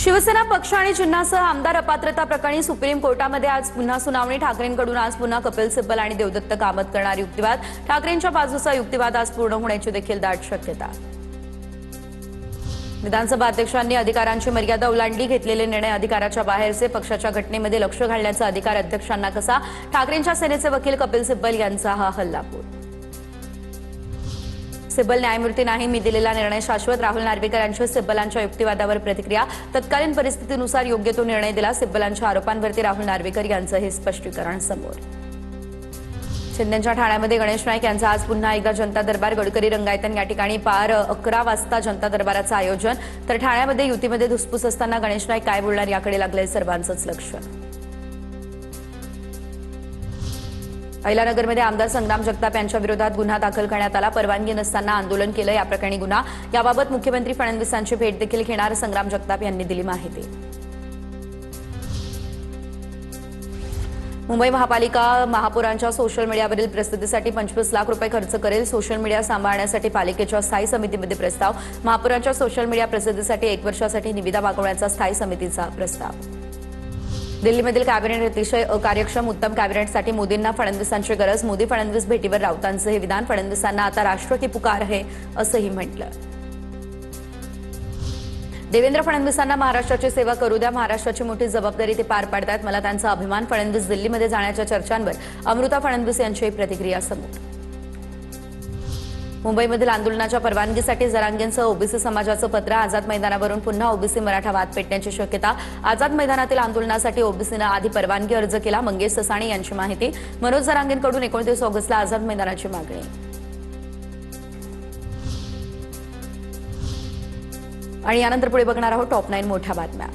शिवसेना पक्ष आणि चिन्हासह आमदार अपात्रता प्रकरणी सुप्रीम कोर्टामध्ये आज पुन्हा सुनावणी। ठाकरेंकडून आज पुन्हा कपिल सिब्बल आणि देवदत्त कामत करणार युक्तिवाद। ठाकरेंच्या बाजूचा युक्तिवाद आज पूर्ण होण्याची देखील दाट शक्यता। विधानसभा अध्यक्षांनी अधिकारांची मर्यादा ओलांडली, घेतलेले निर्णय अधिकाराच्या बाहेरचे, पक्षाच्या घटनेमध्ये लक्ष घालण्याचा अधिकार अध्यक्षांना कसा? ठाकरेंच्या सेनेचे वकील कपिल सिब्बल यांचा हा हल्लाबोल। सिब्बल न्यायमूर्ती नाही, मी दिलेला निर्णय शाश्वत। राहुल नार्वेकर यांच्या सिब्बलांच्या युक्तिवादावर प्रतिक्रिया। तत्कालीन परिस्थितीनुसार योग्य तो निर्णय दिला। सिब्बलांच्या आरोपांवरती राहुल नार्वेकर यांचं हे स्पष्टीकरण समोर। शिंदेच्या ठाण्यामध्ये गणेश नाईक यांचा आज पुन्हा एकदा जनता दरबार। गडकरी रंगायतन या ठिकाणी पार 11 वाजता जनता दरबाराचं आयोजन। तर ठाण्यामध्ये युतीमध्ये धुसफूस असताना गणेश नाईक काय बोलणार याकडे लागलंय सर्वांचंच लक्ष। अहिल्यानगरमध्ये आमदार संग्राम जगताप यांच्या विरोधात गुन्हा दाखल करण्यात आला। परवानगी नसताना आंदोलन केलं या प्रकरणी गुन्हा। याबाबत मुख्यमंत्री फडणवीसांची भेट देखील घेणार संग्राम जगताप यांनी दिली माहिती। मुंबई महापालिका महापौरांच्या सोशल मीडियावरील प्रसिद्धीसाठी 25 लाख रुपये खर्च करेल। सोशल मीडिया सांभाळण्यासाठी पालिकेच्या स्थायी समितीमध्ये प्रस्ताव। महापौरांच्या सोशल मीडिया प्रसिद्धीसाठी 1 वर्षासाठी निविदा मागवण्याचा स्थायी समितीचा प्रस्ताव। दिल्लीमधील कॅबिनेट अतिशय अकार्यक्षम, उत्तम कॅबिनेटसाठी मोदींना फडणवीसांची गरज। मोदी फडणवीस भेटीवर राऊतांचं हे विधान। फडणवीसांना आता राष्ट्र की पुकार आहे असंही म्हटलं। देवेंद्र फडणवीसांना महाराष्ट्राची सेवा करू द्या, महाराष्ट्राची मोठी जबाबदारी ते पार पाडतात, मला त्यांचा अभिमान। फडणवीस दिल्लीमध्ये जाण्याच्या चर्चांवर अमृता फडणवीस यांची प्रतिक्रिया समोर। मुंबईमधील आंदोलनाच्या परवानगीसाठी जरांगेंसह ओबीसी समाजाचं पत्र। आझाद मैदानावरून पुन्हा ओबीसी मराठा वाद पेटण्याची शक्यता। आझाद मैदानातील आंदोलनासाठी ओबीसीनं आधी परवानगी अर्ज केला। मंगेश ससाणी यांची माहिती। मनोज जरांगेंकडून 29 ऑगस्टला आझाद मैदानाची मागणी। आणि यानंतर पुढे बघणार आहोत टॉप 9 मोठ्या बातम्या।